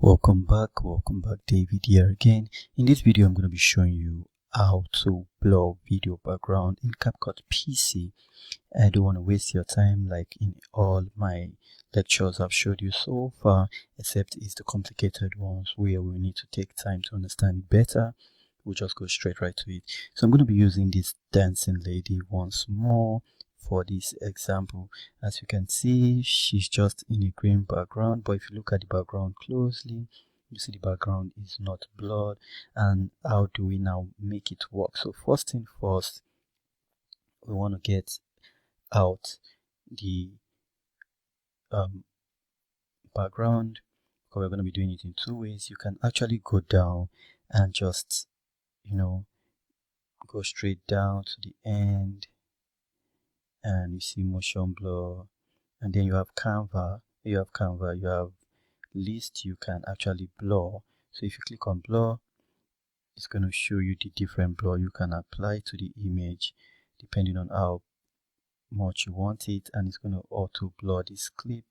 Welcome back, David here again. In this video I'm going to be showing you how to blur video background in Capcut PC. I don't want to waste your time like in all my lectures I've showed you so far, except it's the complicated ones where we need to take time to understand it better. We'll just go straight right to it. So I'm going to be using this dancing lady once more for this example. As you can see, she's just in a green background, but if you look at the background closely, you see the background is not blurred. And how do we now make it work? So first thing first, we want to get out the background, because we're going to be doing it in two ways. You can actually go down and just go straight down to the end, and you see motion blur, and then you have Canva. You have list. You can actually blur. So if you click on blur, it's going to show you the different blur you can apply to the image depending on how much you want it, and it's going to auto blur this clip.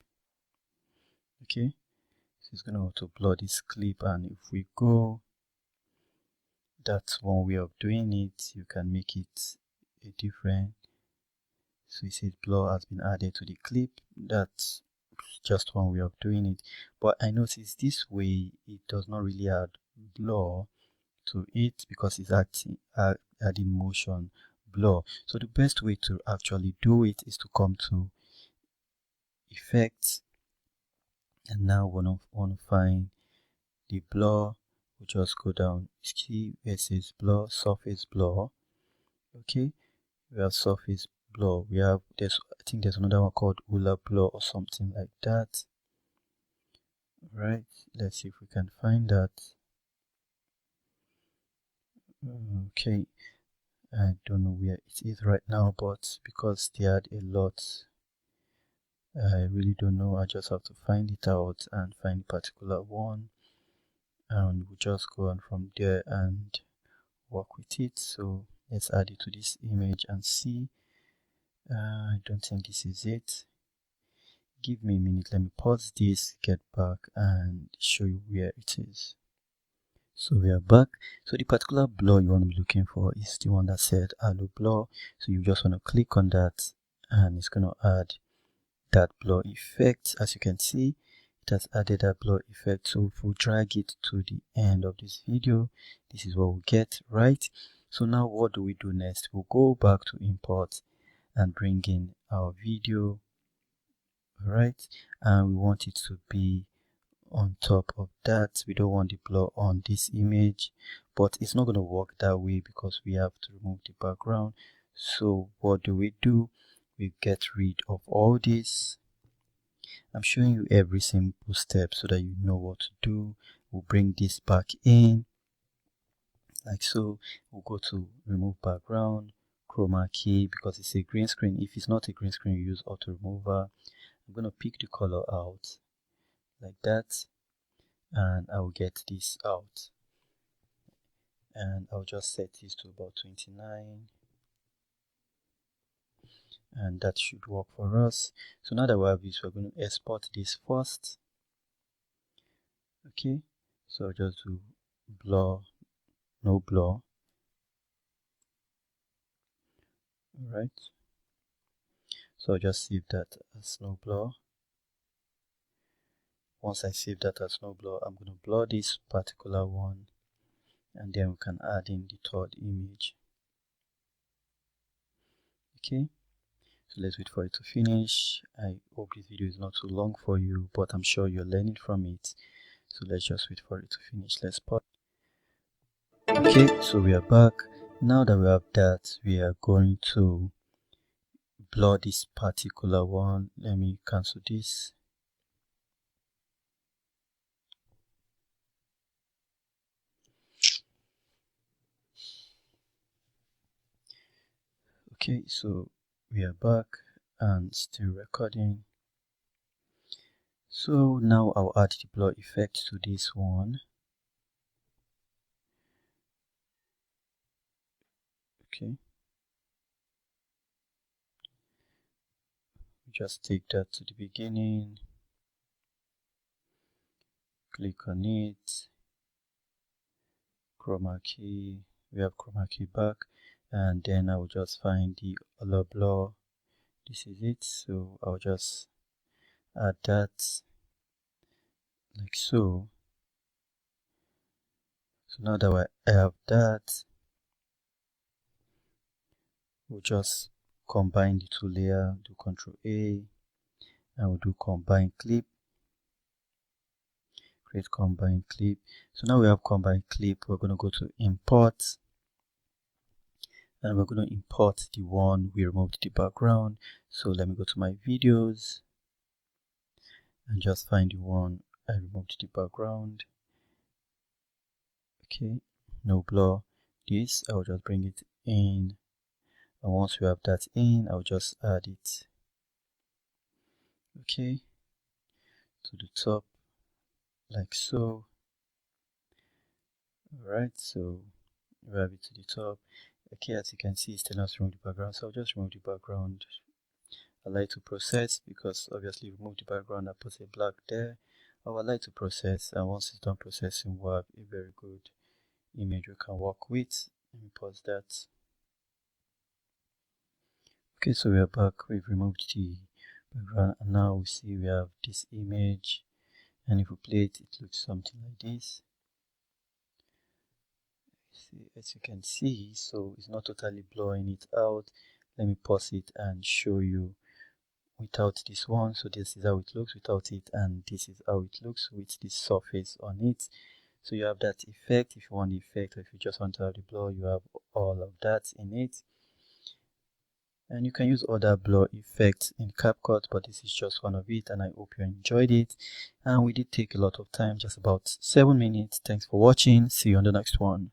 Okay, so it's going to auto blur this clip, and if we go, that's one way of doing it. You can make it a different. So it says blur has been added to the clip. That's just one way of doing it, but I notice this way it does not really add blur to it because it's adding motion blur. So the best way to actually do it is to come to effects, and now we want to find the blur. We'll just go down, see where it says blur, surface blur. Okay, we have surface blur. We have I think there's another one called hula blur or something like that. Right, let's see if we can find that. Okay, I don't know where it is right now, but because they had a lot, I really don't know. I just have to find it out and find a particular one, and we'll just go on from there and work with it. So let's add it to this image and see. I don't think this is it. Give me a minute, let me pause this, get back and show you where it is. So we are back. So the particular blur you want to be looking for is the one that said halo blur. So you just want to click on that, and it's going to add that blur effect. As you can see, it has added that blur effect. So if we drag it to the end of this video, this is what we get, right? So now what do we do next? We'll go back to import and bring in our video, right? And we want it to be on top of that. We don't want the blur on this image, but it's not going to work that way because we have to remove the background. So what do? We get rid of all this. I'm showing you every simple step so that you know what to do. We'll bring this back in like so. We'll go to remove background, chroma key, because it's a green screen. If it's not a green screen, you use auto remover. I'm going to pick the color out like that, and I'll get this out, and I'll just set this to about 29, and that should work for us. So now that we have this, we're going to export this first. Okay, so I'll just do blur, no blur. Alright, so I'll just save that as no blur. Once I save that as no blur, I'm going to blur this particular one, and then we can add in the third image. Okay, so let's wait for it to finish. I hope this video is not too long for you, but I'm sure you're learning from it. So let's just wait for it to finish. Let's pause. Okay, so we are back. Now that we have that, we are going to blur this particular one. Let me cancel this. Okay, so we are back and still recording. So now I'll add the blur effect to this one. Okay, just take that to the beginning, click on it, chroma key, we have chroma key back, and then I will just find the color blur. This is it, so I'll just add that like so. So now that I have that, we'll just combine the two layers, do Ctrl A, and we'll do combine clip, create combine clip. So now we have combine clip, we're going to go to import, and we're going to import the one we removed the background. So let me go to my videos and just find the one I removed the background. Okay, no blur. This I'll just bring it in, and once we have that in, I'll just add it, okay, to the top like so. Alright, so we have it to the top. Okay, as you can see, it's telling us to remove the background, so I'll just remove the background. I like to process because obviously remove the background, I put a black there. I would like to process, and once it's done processing, we'll have a very good image we can work with. Let me pause that. Okay, so we are back. We've removed the background, and now we see we have this image, and if we play it, it looks something like this. See, as you can see, so it's not totally blowing it out. Let me pause it and show you without this one. So this is how it looks without it, and this is how it looks with this surface on it. So you have that effect if you want the effect, or if you just want to have the blur, you have all of that in it. And you can use other blur effects in Capcut, but this is just one of it, and I hope you enjoyed it. And we did take a lot of time, just about 7 minutes. Thanks for watching. See you on the next one.